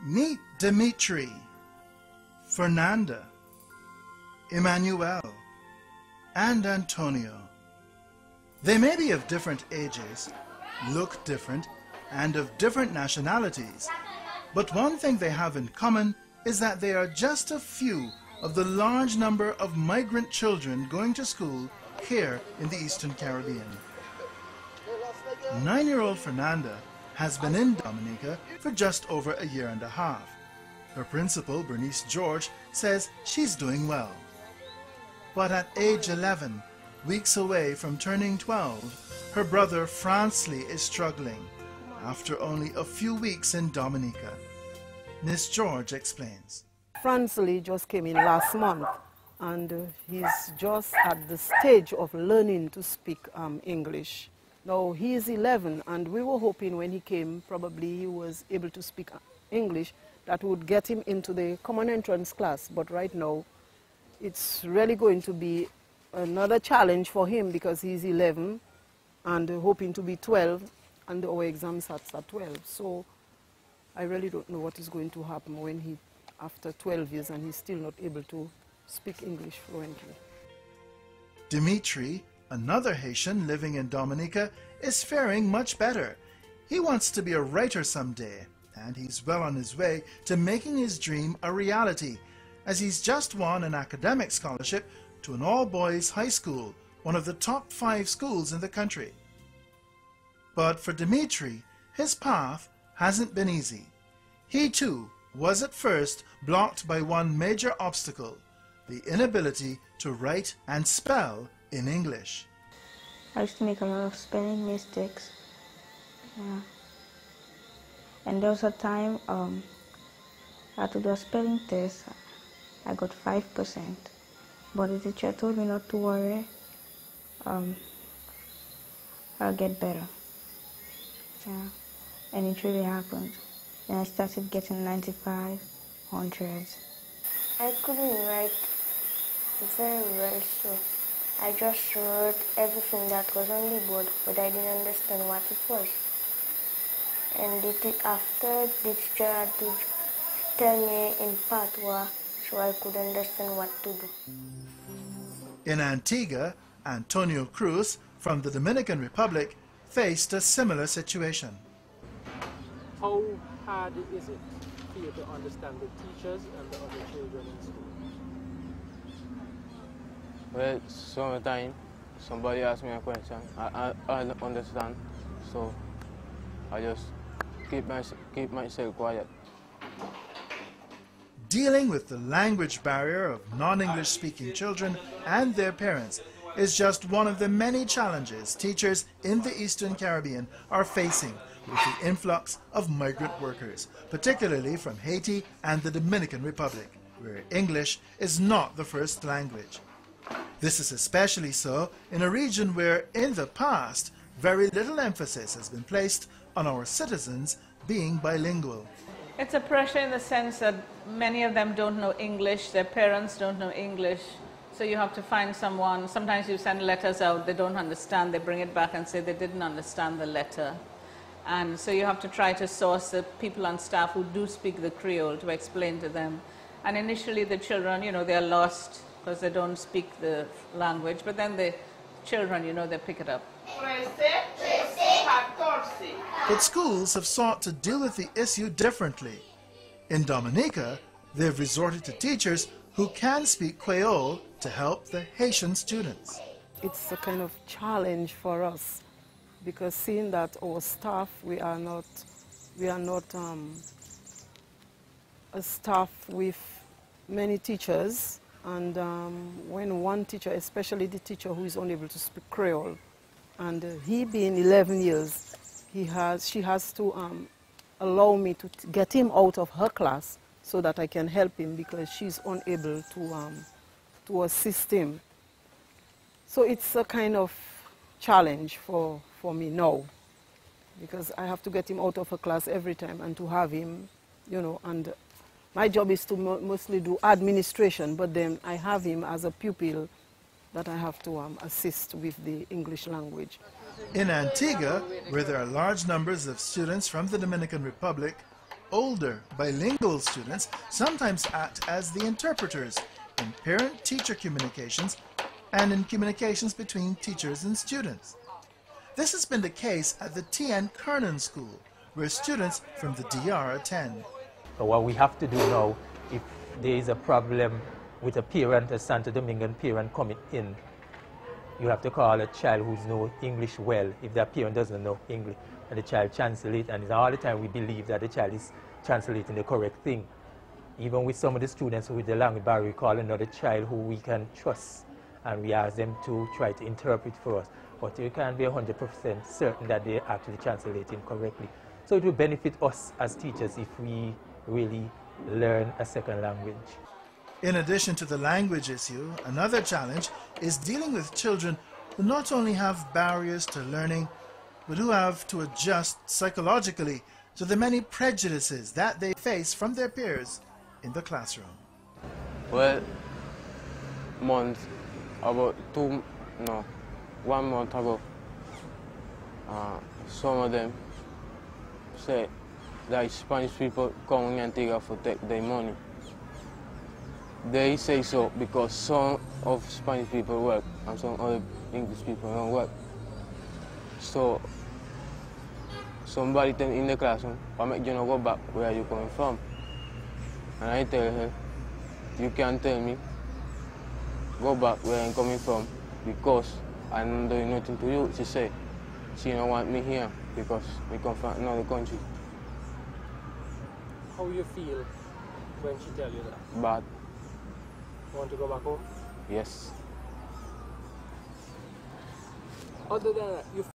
Meet Dimitri, Fernanda, Emmanuel, and Antonio. They may be of different ages, look different, and of different nationalities, but one thing they have in common is that they are just a few of the large number of migrant children going to school here in the Eastern Caribbean. 9-year-old Fernanda has been in Dominica for just over a year and a half. Her principal, Bernice George, says she's doing well. But at age 11, weeks away from turning 12, her brother Fransley is struggling after only a few weeks in Dominica. Miss George explains. Fransley just came in last month, and he's just at the stage of learning to speak English. Now, he is 11, and we were hoping when he came, probably he was able to speak English, that would get him into the common entrance class. But right now, it's really going to be another challenge for him because he's 11 and hoping to be 12, and our exam starts at 12. So I really don't know what is going to happen when he, after 12 years, and he's still not able to speak English fluently. Dimitri, another Haitian living in Dominica, is faring much better. He wants to be a writer someday, and he's well on his way to making his dream a reality, as he's just won an academic scholarship to an all-boys high school, one of the top 5 schools in the country. But for Dimitri, his path hasn't been easy. He too was at first blocked by one major obstacle, the inability to write and spell in English. I used to make a lot of spelling mistakes. Yeah. And there was a time I had to do a spelling test. I got 5%. But the teacher told me not to worry. I'll get better. Yeah. And it really happened. Then I started getting 95, 100s. I couldn't write very well, so I just wrote everything that was on the board, but I didn't understand what it was. And after the teacher had to tell me in patois, so I could understand what to do. In Antigua, Antonio Cruz from the Dominican Republic faced a similar situation. How hard is it for you to understand the teachers and the other children in school? Well, sometimes somebody asks me a question, I don't understand, so I just keep myself quiet. Dealing with the language barrier of non-English speaking children and their parents is just one of the many challenges teachers in the Eastern Caribbean are facing with the influx of migrant workers, particularly from Haiti and the Dominican Republic, where English is not the first language. This is especially so in a region where, in the past, very little emphasis has been placed on our citizens being bilingual. It's a pressure in the sense that many of them don't know English, their parents don't know English, so you have to find someone. Sometimes you send letters out, they don't understand, they bring it back and say they didn't understand the letter. And so you have to try to source the people on staff who do speak the Creole to explain to them. And initially the children, you know, they're lost because they don't speak the language, but then the children, you know, they pick it up. But schools have sought to deal with the issue differently. In Dominica, they've resorted to teachers who can speak Creole to help the Haitian students. It's a kind of challenge for us because seeing that our staff, we are not a staff with many teachers, and when one teacher, especially the teacher who is unable to speak Creole, and he being 11 years, she has to allow me to get him out of her class so that I can help him because she's unable to assist him. So it's a kind of challenge for me now because I have to get him out of her class every time and to have him, you know, and my job is to mostly do administration, but then I have him as a pupil that I have to assist with the English language. In Antigua, where there are large numbers of students from the Dominican Republic, older bilingual students sometimes act as the interpreters in parent-teacher communications and in communications between teachers and students. This has been the case at the T.N. Kernan School, where students from the DR attend. So what we have to do now, if there is a problem with a parent, a Santo Domingan parent coming in, you have to call a child who knows English well, if that parent doesn't know English, and the child translate, and all the time we believe that the child is translating the correct thing. Even with some of the students with the language barrier, we call another child who we can trust, and we ask them to try to interpret for us. But you can't be 100% certain that they're actually translating correctly. So it will benefit us as teachers if we really learn a second language. In addition to the language issue, another challenge is dealing with children who not only have barriers to learning, but who have to adjust psychologically to the many prejudices that they face from their peers in the classroom. Well, one month ago, some of them say that Spanish people come in Antigua to take their money. They say so because some of Spanish people work and some other English people don't work. So somebody tell in the classroom, I make you not go back where you coming from. And I tell her, you can't tell me, go back where I'm coming from because I'm doing nothing to you. She said, she don't want me here because we come from another country. How you feel when she tell you that? Bad. You want to go back home? Yes. Other than that, you